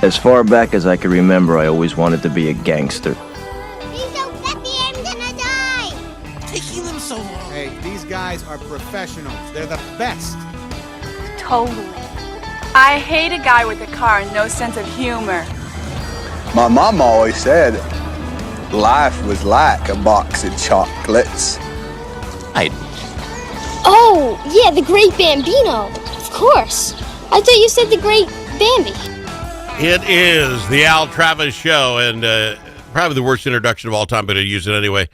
As far back as I can remember, I always wanted to be a gangster. Please don't let me, I'm gonna die! Taking them so long. Hey, these guys are professionals. They're the best. Totally. I hate a guy with a car and no sense of humor. My mom always said life was like a box of chocolates. Oh, yeah, the Great Bambino. Of course. I thought you said the Great Bambi. It is the Al Travis Show, and probably the worst introduction of all time, but I use it anyway.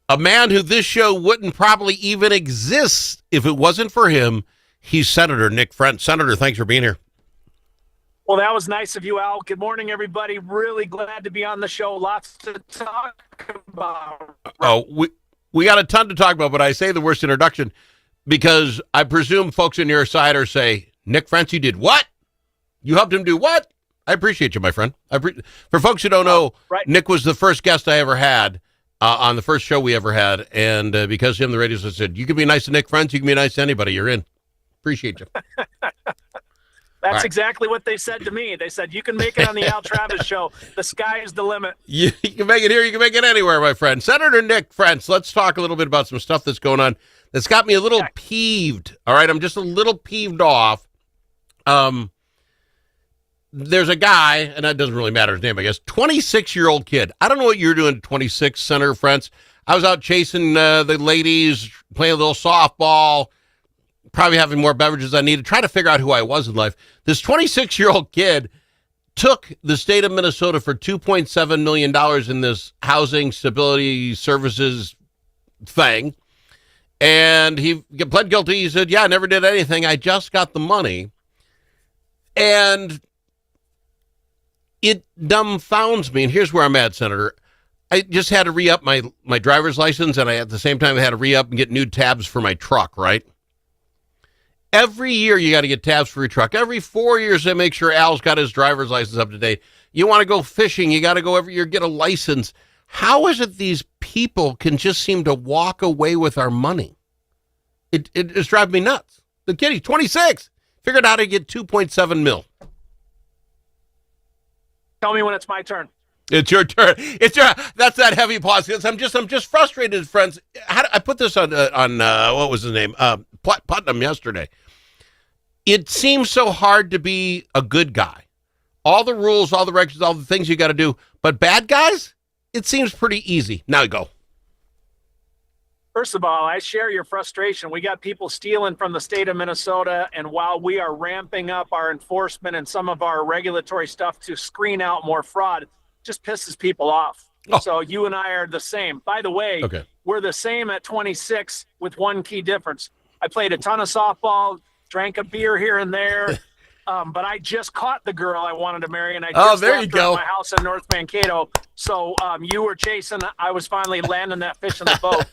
A man who this show wouldn't probably even exist if it wasn't for him. He's Senator Nick Frentz. Senator, thanks for being here. Well, that was nice of you, Al. Good morning, everybody. Really glad to be on the show. Lots to talk about. Oh, we got a ton to talk about, but I say the worst introduction because I presume folks on your side are say, Nick Frentz, you did what? You helped him do what? I appreciate you, my friend. For folks who don't know, right. Nick was the first guest I ever had on the first show we ever had, and because of him, the radio station said, you can be nice to Nick Frentz, you can be nice to anybody, you're in. Appreciate you. That's exactly what they said to me. They said, you can make it on the Al Travis Show. The sky is the limit. You can make it here, you can make it anywhere, my friend. Senator Nick Frentz, let's talk a little bit about some stuff that's going on that's got me a little peeved. All right, I'm just a little peeved off. There's a guy, and that doesn't really matter his name, I guess, 26-year-old kid. I don't know what you're doing at 26, Senator Frentz. I was out chasing the ladies, playing a little softball, probably having more beverages than I needed, trying to figure out who I was in life. This 26-year-old kid took the state of Minnesota for $2.7 million in this housing stability services thing, and he pled guilty. He said, yeah, I never did anything. I just got the money. And it dumbfounds me, and here's where I'm at, Senator. I just had to re-up my driver's license, and I at the same time had to re-up and get new tabs for my truck, right? Every year you got to get tabs for your truck. Every 4 years they make sure Al's got his driver's license up to date. You want to go fishing, you got to go every year, get a license. How is it these people can just seem to walk away with our money? It's driving me nuts. The kid, he's 26, figured out how to get 2.7 mil. Tell me when it's my turn. It's your turn. That's that heavy pause. I'm just frustrated, friends. I put this on what was his name? Putnam yesterday. It seems so hard to be a good guy. All the rules, all the regulations, all the things you got to do. But bad guys, it seems pretty easy. Now you go. First of all, I share your frustration. We got people stealing from the state of Minnesota, and while we are ramping up our enforcement and some of our regulatory stuff to screen out more fraud, it just pisses people off. Oh. So you and I are the same. By the way, We're the same at 26 with one key difference. I played a ton of softball, drank a beer here and there, but I just caught the girl I wanted to marry, and I just left her at my house in North Mankato. So you were chasing. I was finally landing that fish in the boat.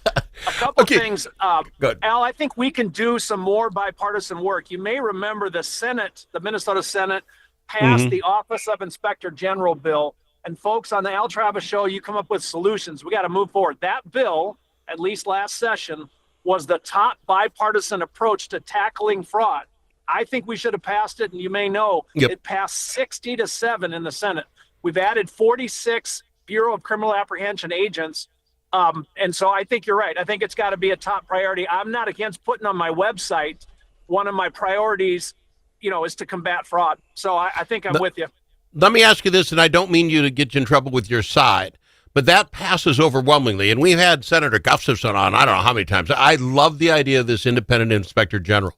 A couple things, Al, I think we can do some more bipartisan work. You may remember the Senate, the Minnesota Senate, passed the Office of Inspector General bill. And folks, on the Al Travis Show, you come up with solutions. We got to move forward. That bill, at least last session, was the top bipartisan approach to tackling fraud. I think we should have passed it, and you may know it passed 60-7 in the Senate. We've added 46 Bureau of Criminal Apprehension agents. And so I think you're right. I think it's got to be a top priority. I'm not against putting on my website, one of my priorities, is to combat fraud. So I think I'm with you. Let me ask you this, and I don't mean you to get you in trouble with your side, but that passes overwhelmingly. And we've had Senator Gustafson on, I don't know how many times. I love the idea of this independent inspector general.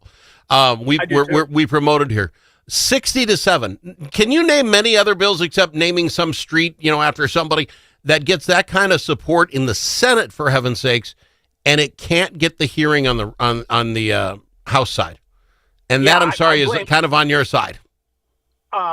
We promoted here 60-7. Can you name many other bills except naming some street, after somebody that gets that kind of support in the Senate, for heaven's sakes, and it can't get the hearing on the House side? And that, I'm sorry, is kind of on your side.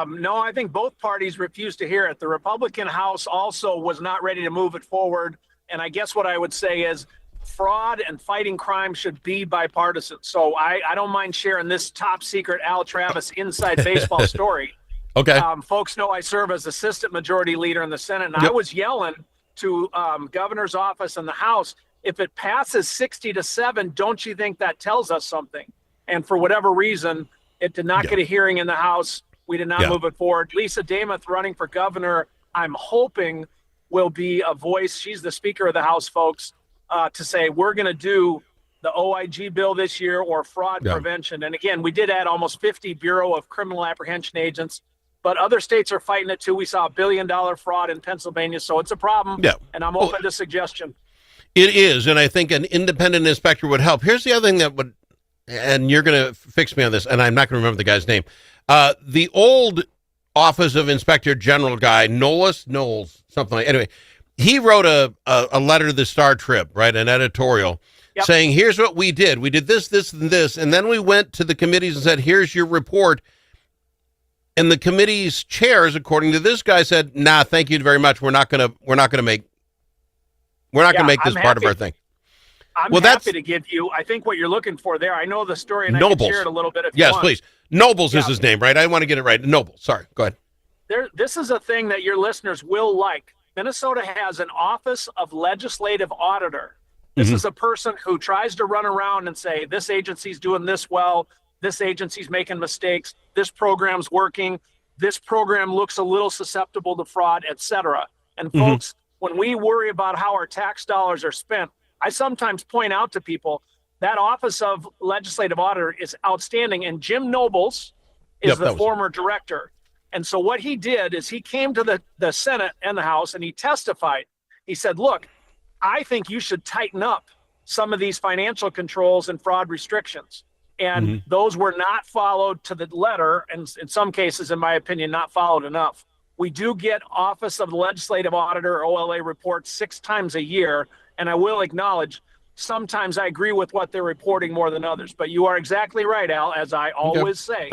No, I think both parties refused to hear it. The Republican House also was not ready to move it forward. And I guess what I would say is fraud and fighting crime should be bipartisan. So I don't mind sharing this top secret Al Travis inside baseball story. Okay. Folks know I serve as assistant majority leader in the Senate, and I was yelling to governor's office and the House, if it passes 60-7, don't you think that tells us something? And for whatever reason, it did not get a hearing in the House. We did not Yeah. move it forward. Lisa Damath running for governor, I'm hoping will be a voice. She's the Speaker of the House, folks, to say we're going to do the OIG bill this year or fraud prevention. And again, we did add almost 50 Bureau of Criminal Apprehension agents, but other states are fighting it too. We saw $1 billion fraud in Pennsylvania, so it's a problem. Yeah. And I'm open to suggestion. It is, and I think an independent inspector would help. Here's the other thing that would, and you're going to fix me on this, and I'm not going to remember the guy's name. The old Office of Inspector General guy, Knowles, something like. Anyway, he wrote a letter to the Star Trib, right, an editorial, saying, here's what we did. We did this, this, and this, and then we went to the committees and said, here's your report. And the committee's chairs, according to this guy, said, nah, thank you very much. We're not going to make this part of our thing. I'm happy to give you, I think what you're looking for there, I know the story and Nobles. I can share it a little bit if you want. Yes, please. Nobles is his name, right? I want to get it right. Nobles. Sorry. Go ahead. This is a thing that your listeners will like. Minnesota has an Office of Legislative Auditor. This is a person who tries to run around and say, this agency's doing this well, this agency's making mistakes, this program's working, this program looks a little susceptible to fraud, etc. And folks, when we worry about how our tax dollars are spent, I sometimes point out to people that Office of Legislative Auditor is outstanding. And Jim Nobles is the former director. And so what he did is he came to the Senate and the House and he testified. He said, look, I think you should tighten up some of these financial controls and fraud restrictions. And those were not followed to the letter. And in some cases, in my opinion, not followed enough. We do get Office of the Legislative Auditor, OLA reports 6 times a year. And I will acknowledge, sometimes I agree with what they're reporting more than others. But you are exactly right, Al, as I always say.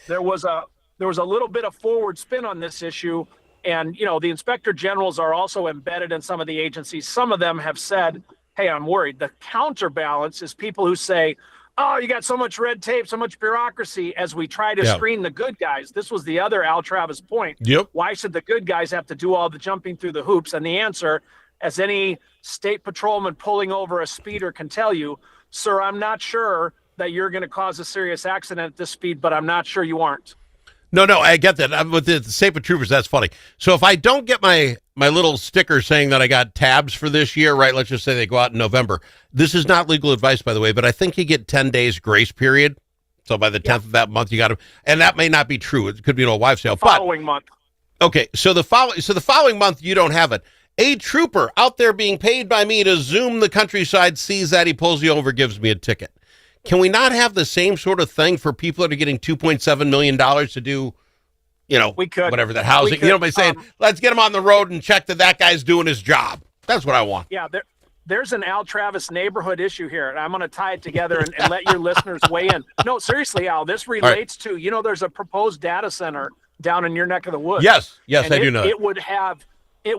There was a little bit of forward spin on this issue. And, the inspector generals are also embedded in some of the agencies. Some of them have said, hey, I'm worried. The counterbalance is people who say, oh, you got so much red tape, so much bureaucracy as we try to screen the good guys. This was the other Al Travis point. Why should the good guys have to do all the jumping through the hoops? And the answer, as any state patrolman pulling over a speeder can tell you, sir, I'm not sure that you're going to cause a serious accident at this speed, but I'm not sure you aren't. No, I get that. With the State Troopers, that's funny. So if I don't get my little sticker saying that I got tabs for this year, right, let's just say they go out in November. This is not legal advice, by the way, but I think you get 10 days grace period. So by the 10th of that month, you got to, and that may not be true. It could be an old wives' tale. Following month. Okay, so the following month, you don't have it. A trooper out there being paid by me to zoom the countryside sees that, he pulls you over, gives me a ticket. Can we not have the same sort of thing for people that are getting $2.7 million to do, we could, whatever that housing, by saying, let's get him on the road and check that guy's doing his job. That's what I want. Yeah, there's an Al Travis neighborhood issue here, and I'm going to tie it together and let your listeners weigh in. No, seriously, Al, this relates to, there's a proposed data center down in your neck of the woods. Yes, I do know. It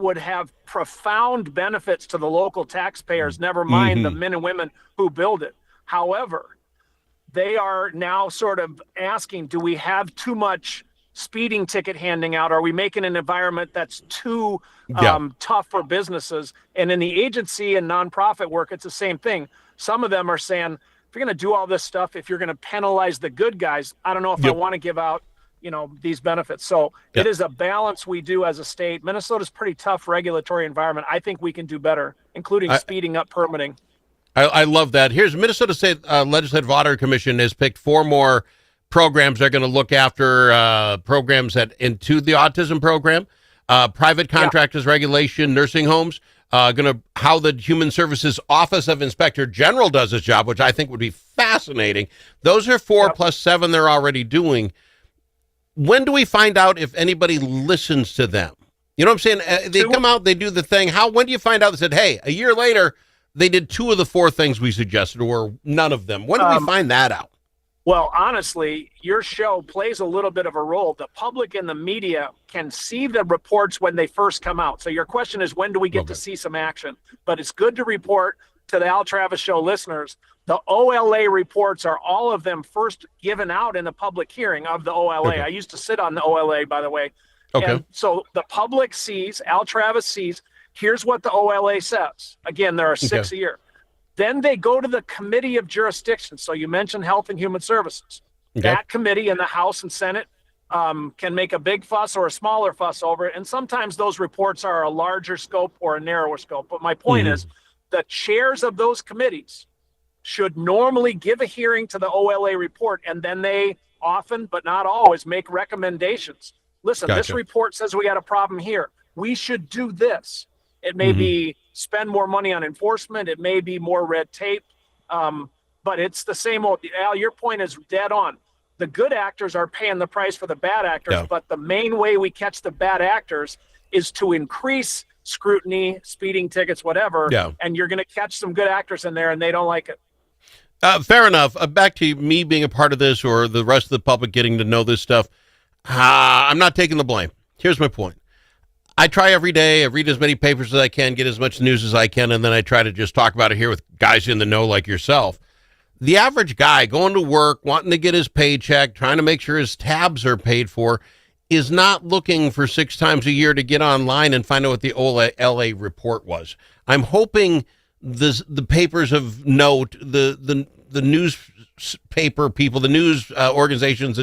would have profound benefits to the local taxpayers, never mind the men and women who build it. However, they are now sort of asking, do we have too much speeding ticket handing out? Are we making an environment that's too tough for businesses? And in the agency and nonprofit work, it's the same thing. Some of them are saying, if you're going to do all this stuff, if you're going to penalize the good guys, I don't know if I want to give out, these benefits. So it is a balance we do as a state. Minnesota's pretty tough regulatory environment. I think we can do better, including speeding up permitting. I love that. Here's Minnesota State Legislative Auditor Commission has picked 4 more programs. They're going to look after programs into the autism program, private contractors regulation, nursing homes, how the Human Services Office of Inspector General does its job, which I think would be fascinating. Those are 4 plus 7 they're already doing. When do we find out if anybody listens to them? You know what I'm saying? They come out, they do the thing. When do you find out? They said, hey, a year later, they did 2 of the 4 things we suggested, or none of them. When do we find that out? Well, honestly, your show plays a little bit of a role. The public and the media can see the reports when they first come out. So your question is, when do we get to see some action? But it's good to report to the Al Travis Show listeners. The OLA reports are all of them first given out in the public hearing of the OLA. I used to sit on the OLA, by the way. And so the public sees, Al Travis sees, here's what the OLA says. Again, there are 6 a year. Then they go to the Committee of Jurisdiction. So you mentioned Health and Human Services. That committee in the House and Senate can make a big fuss or a smaller fuss over it. And sometimes those reports are a larger scope or a narrower scope. But my point is the chairs of those committees should normally give a hearing to the OLA report, and then they often, but not always, make recommendations. Listen, this report says we got a problem here. We should do this. It may be spend more money on enforcement. It may be more red tape. But it's the same old. Al, your point is dead on. The good actors are paying the price for the bad actors, but the main way we catch the bad actors is to increase scrutiny, speeding tickets, whatever, and you're going to catch some good actors in there, and they don't like it. Fair enough. Back to me being a part of this or the rest of the public getting to know this stuff. I'm not taking the blame. Here's my point. I try every day. I read as many papers as I can, get as much news as I can, and then I try to just talk about it here with guys in the know like yourself. The average guy going to work, wanting to get his paycheck, trying to make sure his tabs are paid for, is not looking for 6 times a year to get online and find out what the LA report was. I'm hoping the papers of note, the newspaper people, the news organizations,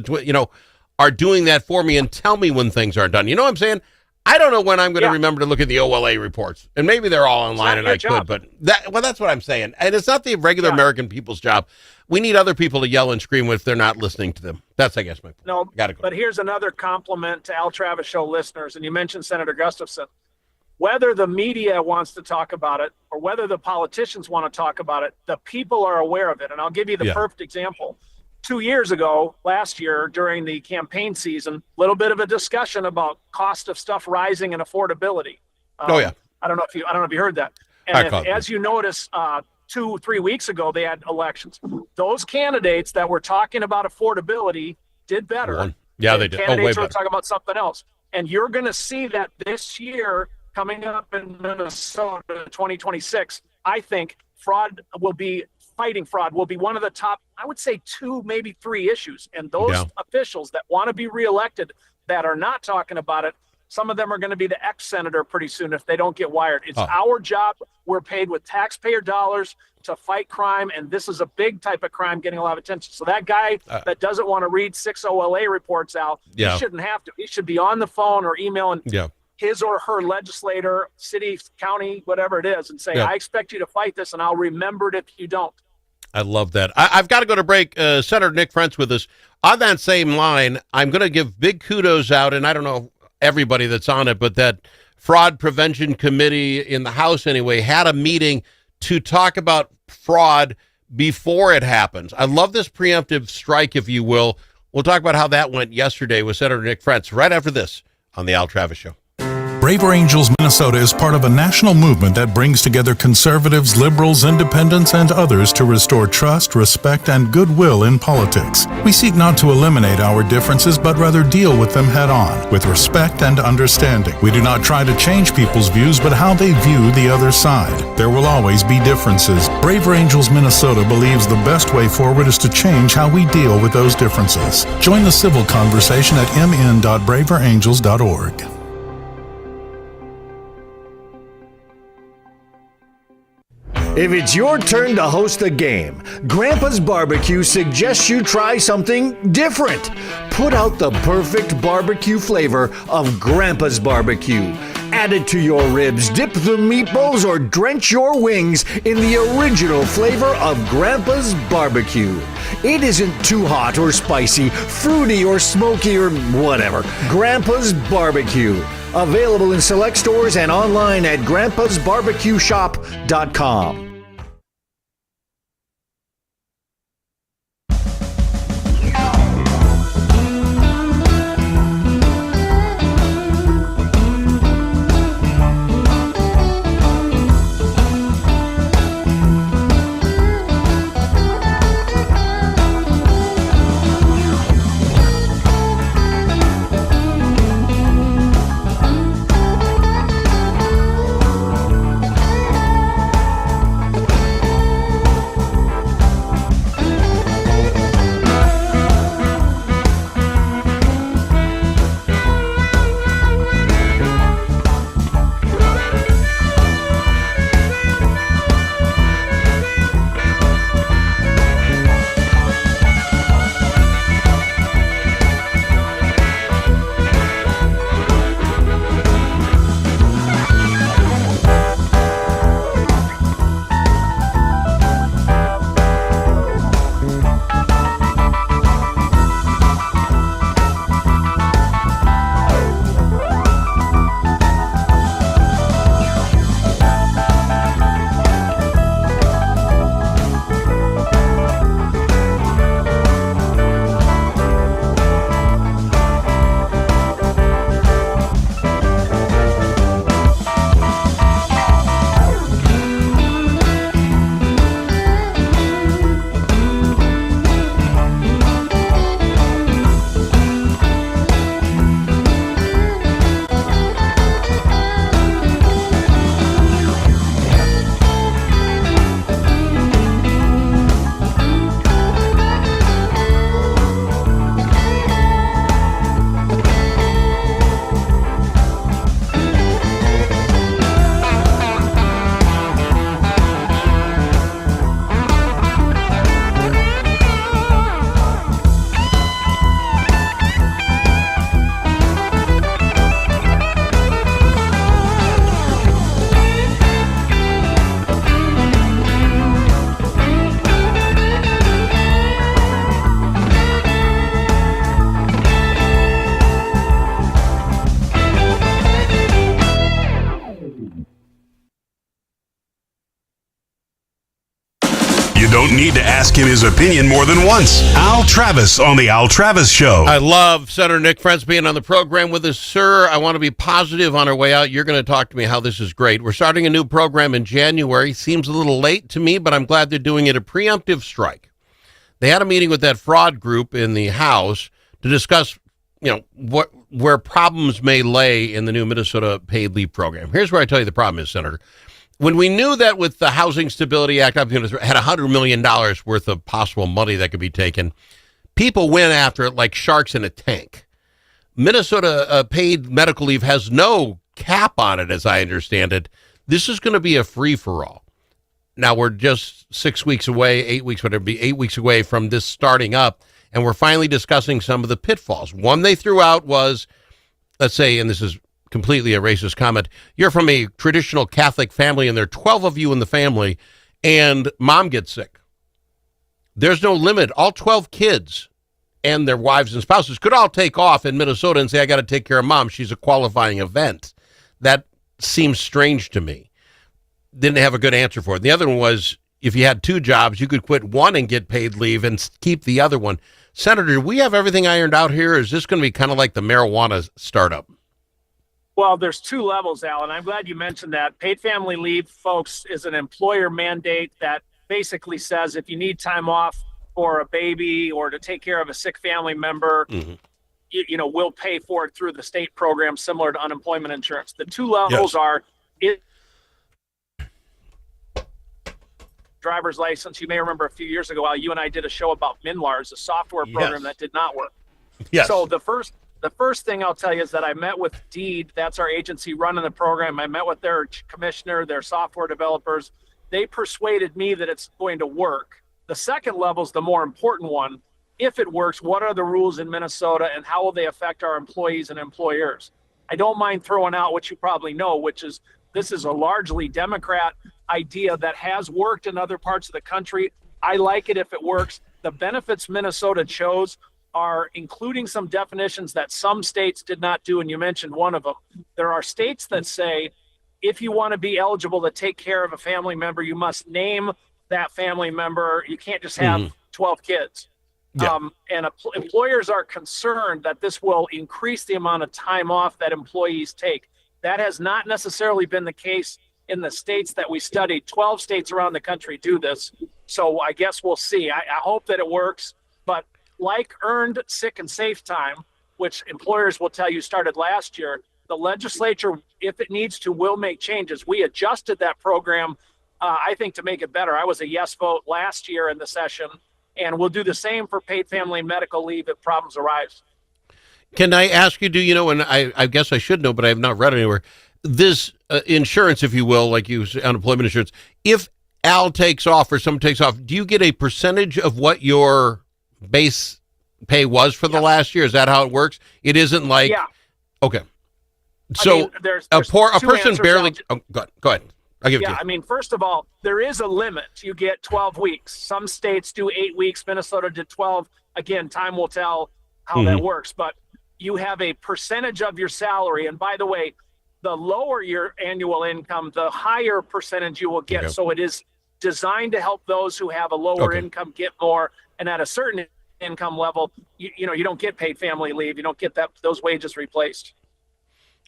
are doing that for me and tell me when things aren't done. You know what I'm saying? I don't know when I'm going to remember to look at the OLA reports, and maybe they're all online and I could, but that's what I'm saying. And it's not the regular American people's job. We need other people to yell and scream if they're not listening to them. That's, I guess, my point. No, Gotta go. But here's another compliment to Al Travis Show listeners, and you mentioned Senator Gustafson. Whether the media wants to talk about it or whether the politicians want to talk about it, the people are aware of it. And I'll give you the perfect example. 2 years ago, last year, during the campaign season, a little bit of a discussion about cost of stuff rising and affordability. I don't know if you heard that. And as you notice, 2-3 weeks ago, they had elections. Those candidates that were talking about affordability did better. Yeah, they did. Candidates were talking about something else. And you're going to see that this year coming up in Minnesota 2026. I think fighting fraud will be one of the top, I would say 2, maybe 3 issues. And those officials that want to be reelected that are not talking about it, some of them are going to be the ex-senator pretty soon if they don't get wired. It's our job. We're paid with taxpayer dollars to fight crime, and this is a big type of crime getting a lot of attention. So that guy that doesn't want to read 6 OLA reports out, he shouldn't have to. He should be on the phone or emailing his or her legislator, city, county, whatever it is, and say, I expect you to fight this, and I'll remember it if you don't. I love that. I've got to go to break. Senator Nick Frentz with us. On that same line, I'm going to give big kudos out, and I don't know everybody that's on it, but that Fraud Prevention Committee in the House anyway had a meeting to talk about fraud before it happens. I love this preemptive strike, if you will. We'll talk about how that went yesterday with Senator Nick Frentz right after this on the Al Travis Show. Braver Angels Minnesota is part of a national movement that brings together conservatives, liberals, independents, and others to restore trust, respect, and goodwill in politics. We seek not to eliminate our differences, but rather deal with them head on, with respect and understanding. We do not try to change people's views, but how they view the other side. There will always be differences. Braver Angels Minnesota believes the best way forward is to change how we deal with those differences. Join the civil conversation at mn.braverangels.org. If it's your turn to host a game, Grandpa's Barbecue suggests you try something different. Put out the perfect barbecue flavor of Grandpa's Barbecue. Add it to your ribs, dip the meatballs, or drench your wings in the original flavor of Grandpa's Barbecue. It isn't too hot or spicy, fruity or smoky or whatever. Grandpa's Barbecue. Available in select stores and online at grandpasbarbecueshop.com. don't need to ask him his opinion more than once. Al Travis on The Al Travis Show. I love Senator Nick Frentz being on the program with us. Sir, I want to be positive on our way out. You're going to talk to me how this is great. We're starting a new program in January. Seems a little late to me, but I'm glad they're doing it a preemptive strike. They had a meeting with that fraud group in the House to discuss, where problems may lay in the new Minnesota paid leave program. Here's where I tell you the problem is, Senator. When we knew that with the Housing Stability Act, had $100 million worth of possible money that could be taken, people went after it like sharks in a tank. Minnesota paid medical leave has no cap on it, as I understand it. This is going to be a free-for-all. Now, we're just 6 weeks away, 8 weeks, whatever, 8 weeks away from this starting up, and we're finally discussing some of the pitfalls. One they threw out was, let's say, and this is completely a racist comment, you're from a traditional Catholic family and there are 12 of you in the family and mom gets sick. There's no limit. All 12 kids and their wives and spouses could all take off in Minnesota and say, I got to take care of mom. She's a qualifying event. That seems strange to me. Didn't have a good answer for it. The other one was, if you had two jobs, you could quit one and get paid leave and keep the other one. Senator, do we have everything ironed out here? Or is this going to be kind of like the marijuana startup? Well, there's two levels, Alan. I'm glad you mentioned that. Paid family leave, folks, is an employer mandate that basically says if you need time off for a baby or to take care of a sick family member, we'll pay for it through the state program similar to unemployment insurance. The two levels are driver's license. You may remember a few years ago, Al, you and I did a show about MNLARS, a software program that did not work. Yes. So the first thing I'll tell you is that I met with DEED, that's our agency running the program. I met with their commissioner, their software developers. They persuaded me that it's going to work. The second level is the more important one. If it works, what are the rules in Minnesota and how will they affect our employees and employers? I don't mind throwing out what you probably know, which is this is a largely Democrat idea that has worked in other parts of the country. I like it if it works. The benefits Minnesota chose are including some definitions that some states did not do, and you mentioned one of them. There are states that say if you want to be eligible to take care of a family member, you must name that family member. You can't just have 12 kids. Yeah. And employers are concerned that this will increase the amount of time off that employees take. That has not necessarily been the case in the states that we studied. 12 states around the country do this. So I guess we'll see. I hope that it works. But like earned sick and safe time, which employers will tell you started last year, the legislature, if it needs to, will make changes. We adjusted that program, I think, to make it better. I was a yes vote last year in the session, and we'll do the same for paid family and medical leave if problems arise. Can I ask you, and I guess I should know, but I have not read it anywhere, this insurance, if you will, like you say, unemployment insurance, if Al takes off or someone takes off, do you get a percentage of what your base pay was for the last year? Is that how it works? It isn't like, okay. So there's a person answers. barely, go ahead. I'll give it to you. I mean, first of all, there is a limit. You get 12 weeks. Some states do 8 weeks. Minnesota did 12. Again, time will tell how that works, but you have a percentage of your salary. And by the way, the lower your annual income, the higher percentage you will get. Okay. So it is designed to help those who have a lower income get more. And at a certain income level, you don't get paid family leave. You don't get those wages replaced.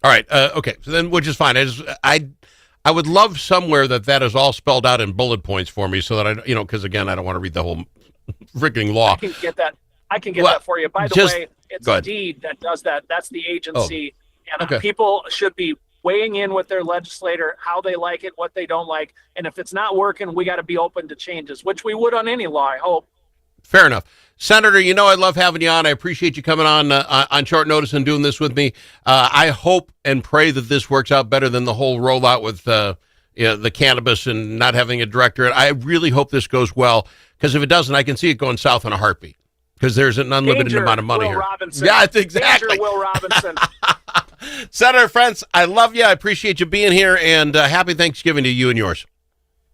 All right. Okay. So then, which is fine. I would love somewhere that is all spelled out in bullet points for me, so that because again, I don't want to read the whole freaking law. I can get that for you. By the way, it's DEED that does that. That's the agency, and people should be weighing in with their legislator, how they like it, what they don't like, and if it's not working, we got to be open to changes, which we would on any law, I hope. Fair enough. Senator, I love having you on. I appreciate you coming on short notice and doing this with me. I hope and pray that this works out better than the whole rollout with the cannabis and not having a director. I really hope this goes well, because if it doesn't, I can see it going south in a heartbeat, because there's an unlimited amount of money Will here. Robinson. Yeah, exactly. Danger, Will Robinson. Senator Frentz, I love you. I appreciate you being here, and happy Thanksgiving to you and yours.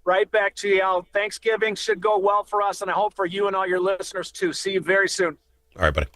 Right back to you, Al. Thanksgiving should go well for us, and I hope for you and all your listeners, too. See you very soon. All right, buddy.